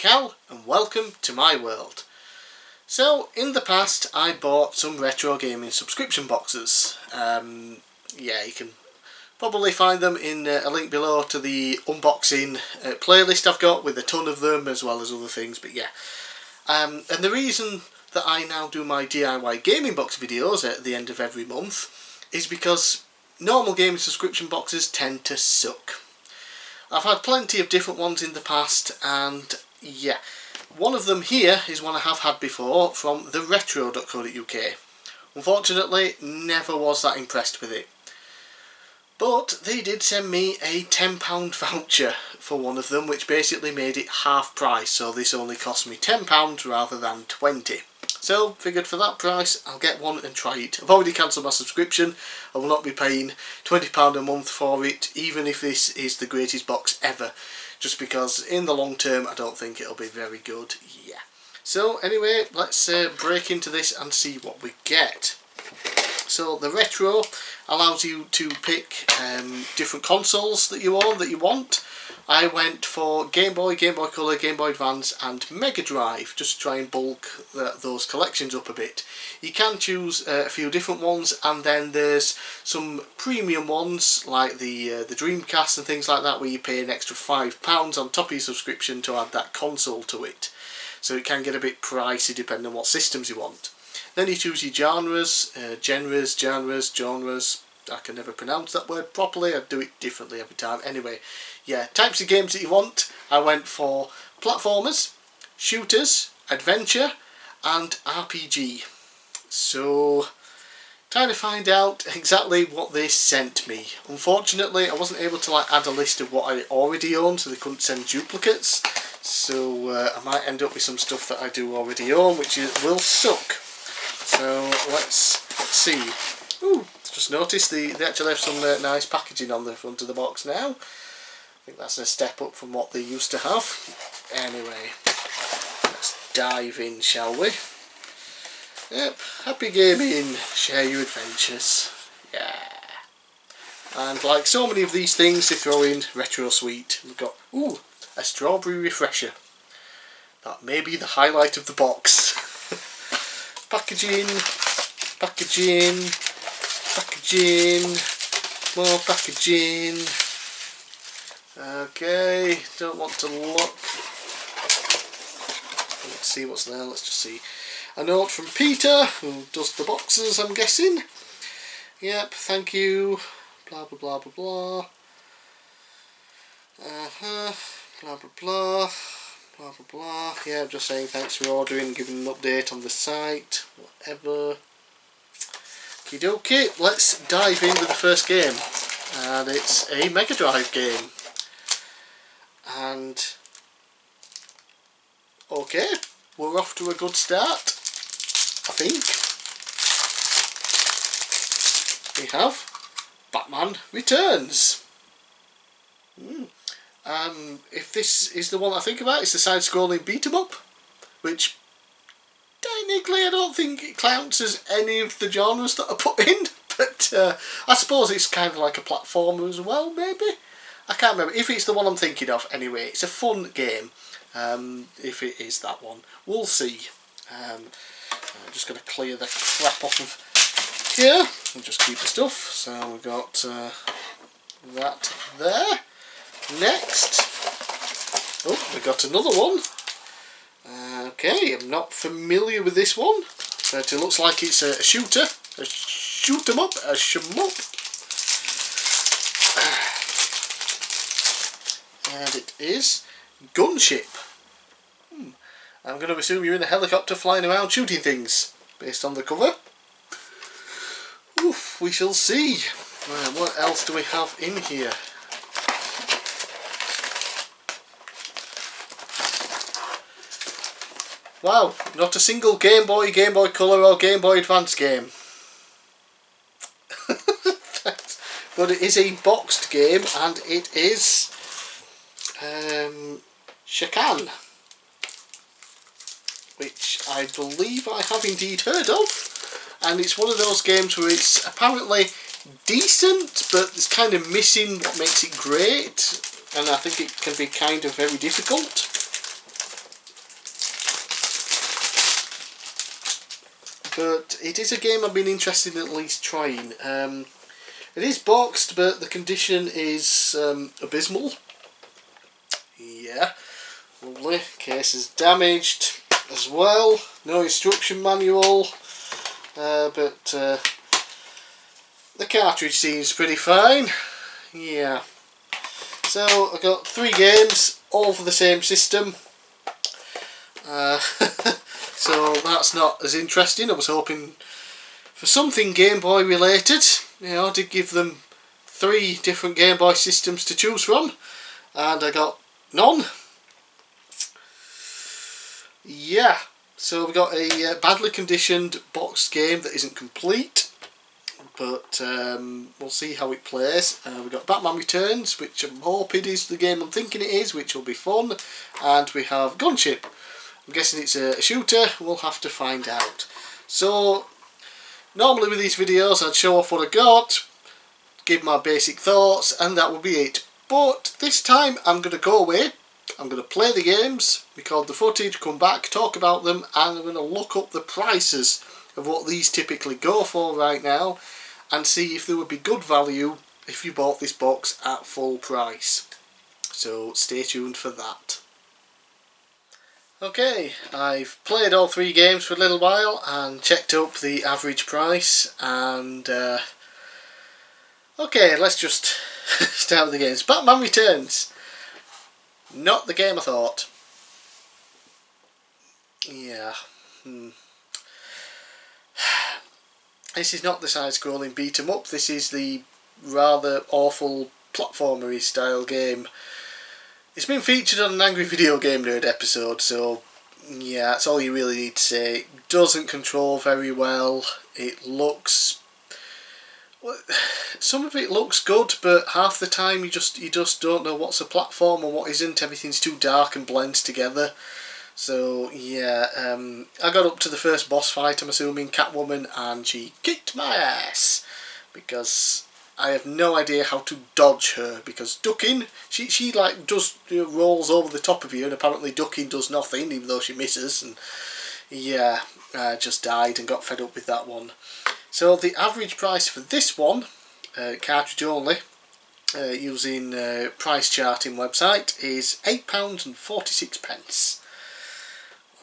bigcal and welcome to my world. So in the past I bought some retro gaming subscription boxes. Yeah, you can probably find them in a link below to the unboxing playlist I've got with a ton of them as well as other things, but yeah. And the reason that I now do my DIY gaming box videos at the end of every month is because normal gaming subscription boxes tend to suck. I've had plenty of different ones in the past, and yeah, one of them here is one I have had before from theretro.co.uk. Unfortunately, never was that impressed with it. But they did send me a £10 voucher for one of them, which basically made it half price, so this only cost me £10 rather than £20. So, figured for that price, I'll get one and try it. I've already cancelled my subscription. I will not be paying £20 a month for it, even if this is the greatest box ever. Just because, in the long term, I don't think it'll be very good. Yeah. So, anyway, let's break into this and see what we get. So, the Retro allows you to pick different consoles that you own, that you want. I went for Game Boy, Game Boy Color, Game Boy Advance and Mega Drive, just to try and bulk those collections up a bit. You can choose a few different ones, and then there's some premium ones like the Dreamcast and things like that, where you pay an extra £5 on top of your subscription to add that console to it. So it can get a bit pricey depending on what systems you want. Then you choose your genres, genres. I can never pronounce that word properly, I do it differently every time. Anyway, yeah, types of games that you want. I went for platformers, shooters, adventure and RPG. So, trying to find out exactly what they sent me. Unfortunately, I wasn't able to add a list of what I already own, so they couldn't send duplicates. So I might end up with some stuff that I do already own, which will suck. So let's see. Ooh, just noticed they actually have some nice packaging on the front of the box now. I think that's a step up from what they used to have. Anyway, let's dive in, shall we? Yep, happy gaming, share your adventures. Yeah. And like so many of these things, they throw in Retro Sweet. We've got, ooh, a strawberry refresher. That may be the highlight of the box. Packaging, more packaging. Okay, don't want to look. Let's see what's there, let's just see. A note from Peter, who does the boxes, I'm guessing. Yep, thank you. Blah blah blah blah blah. Blah blah blah. Blah blah blah. Yeah, just saying thanks for ordering, giving an update on the site, whatever. Okie dokie, let's dive in with the first game. And it's a Mega Drive game. And okay, we're off to a good start, I think. We have Batman Returns. If this is the one I think about, it's the side-scrolling beat-em-up, which technically I don't think it counts as any of the genres that are put in, but I suppose it's kind of like a platformer as well, maybe? I can't remember. If it's the one I'm thinking of, anyway, it's a fun game. If it is that one, we'll see. I'm just going to clear the crap off of here and just keep the stuff. So we've got that there. Next, oh, we got another one. Okay, I'm not familiar with this one, but it looks like it's a shooter, a shoot 'em up, a shmup. And it is Gunship. I'm going to assume you're in a helicopter flying around shooting things, based on the cover. Oof, we shall see. Right, what else do we have in here? Wow, not a single Game Boy, Game Boy Color or Game Boy Advance game. But it is a boxed game, and it is Shakan, which I believe I have indeed heard of, and it's one of those games where it's apparently decent, but it's kind of missing what makes it great, and I think it can be kind of very difficult. but it is a game I've been interested in at least trying. It is boxed, but the condition is abysmal. Yeah, lovely. Case is damaged as well. No instruction manual, but the cartridge seems pretty fine. Yeah. So I got 3 games, all for the same system. So that's not as interesting. I was hoping for something Game Boy related. You know, I did give them 3 different Game Boy systems to choose from, and I got none. Yeah, so we've got a badly conditioned boxed game that isn't complete, but we'll see how it plays. We've got Batman Returns, which I'm hoping is the game I'm thinking it is, which will be fun, and we have Gunship. I'm guessing it's a shooter. We'll have to find out. So normally with these videos I'd show off what I got, give my basic thoughts, and that would be it. But this time I'm going to go away, I'm going to play the games, record the footage, come back, talk about them, and I'm going to look up the prices of what these typically go for right now, and see if there would be good value if you bought this box at full price. So stay tuned for that. Okay, I've played all 3 games for a little while and checked up the average price, and okay, let's just start with the games. Batman Returns. Not the game I thought. Yeah. This is not the side-scrolling beat-em-up, this is the rather awful platformery style game. It's been featured on an Angry Video Game Nerd episode, so yeah, that's all you really need to say. It doesn't control very well. It looks... some of it looks good, but half the time you just don't know what's a platform and what isn't. Everything's too dark and blends together. So yeah, I got up to the first boss fight, I'm assuming, Catwoman, and she kicked my ass because I have no idea how to dodge her, because ducking, she like just rolls over the top of you, and apparently ducking does nothing even though she misses. And yeah, I just died and got fed up with that one. So the average price for this one, cartridge only, using price charting website, is £8.46.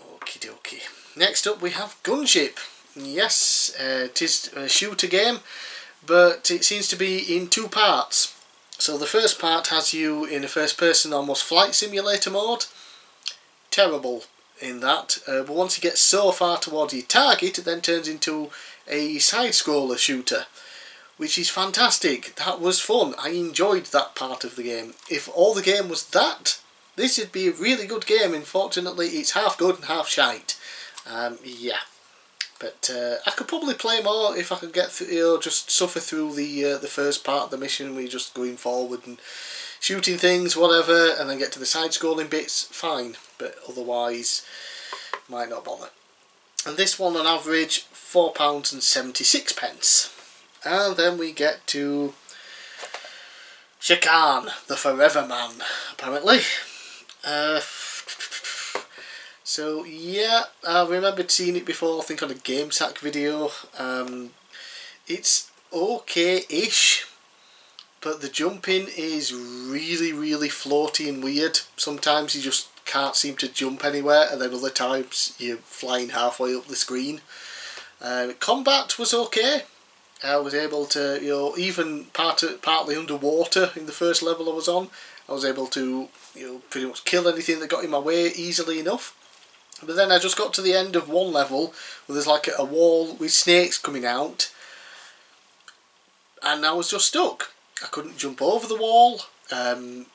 Okie dokie. Next up we have Gunship. Yes, it is a shooter game, but it seems to be in 2 parts. So the first part has you in a first person, almost flight simulator mode. Terrible in that, but once you get so far towards your target, it then turns into a side-scroller shooter, which is fantastic. That was fun. I enjoyed that part of the game. If all the game was that, this would be a really good game. Unfortunately, it's half good and half shite. Yeah, but I could probably play more if I could get through, you know, just suffer through the first part of the mission where you're just going forward and shooting things, whatever, and then get to the side-scrolling bits. Fine, but otherwise, might not bother. And this one on average £4.76. And then we get to Shakan, the Forever Man, apparently. So yeah, I remembered seeing it before, I think on a GameSack video. It's okay-ish, but the jumping is really floaty and weird. Sometimes you just can't seem to jump anywhere, and then other times you're flying halfway up the screen. Combat was okay. I was able to, you know, even partly underwater in the first level I was on, I was able to, you know, pretty much kill anything that got in my way easily enough. But then I just got to the end of one level where there's like a wall with snakes coming out, and I was just stuck. I couldn't jump over the wall.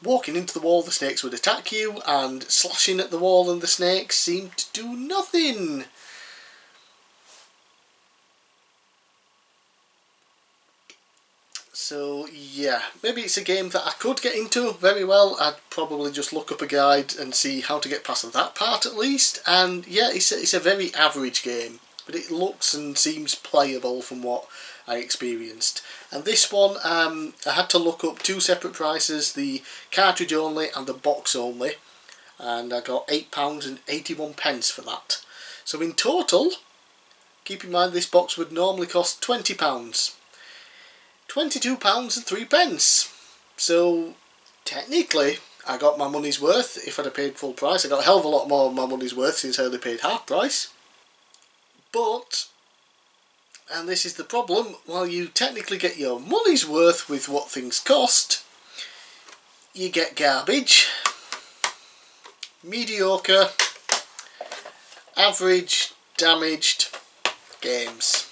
Walking into the wall, the snakes would attack you, and slashing at the wall and the snakes seemed to do nothing. So yeah, maybe it's a game that I could get into very well. I'd probably just look up a guide and see how to get past that part at least. And yeah, it's a very average game, but it looks and seems playable from what I experienced. And this one, I had to look up 2 separate prices, the cartridge only and the box only, and I got £8.81 for that. So in total, keep in mind this box would normally cost £20. £22 and 3 pence. So technically I got my money's worth. If I'd have paid full price, I got a hell of a lot more of my money's worth since I only paid half price. But, and this is the problem, while you technically get your money's worth with what things cost, you get garbage, mediocre, average, damaged games.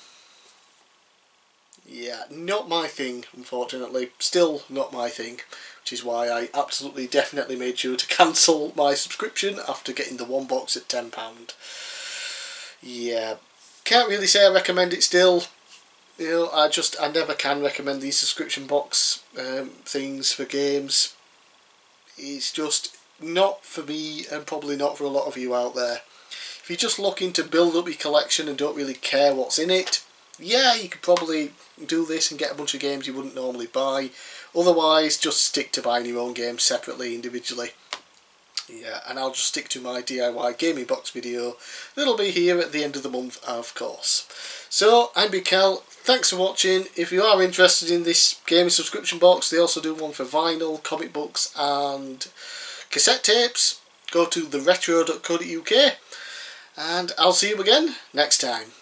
Yeah, not my thing, unfortunately. Still not my thing, which is why I absolutely definitely made sure to cancel my subscription after getting the one box at £10. Yeah, can't really say I recommend it still. You know, I never can recommend these subscription box things for games. It's just not for me, and probably not for a lot of you out there. If you're just looking to build up your collection and don't really care what's in it, yeah, you could probably do this and get a bunch of games you wouldn't normally buy. Otherwise, just stick to buying your own games separately, individually. Yeah, and I'll just stick to my DIY gaming box video. That'll be here at the end of the month, of course. So, I'm bigcal. Thanks for watching. If you are interested in this gaming subscription box, they also do one for vinyl, comic books and cassette tapes. Go to theretro.co.uk and I'll see you again next time.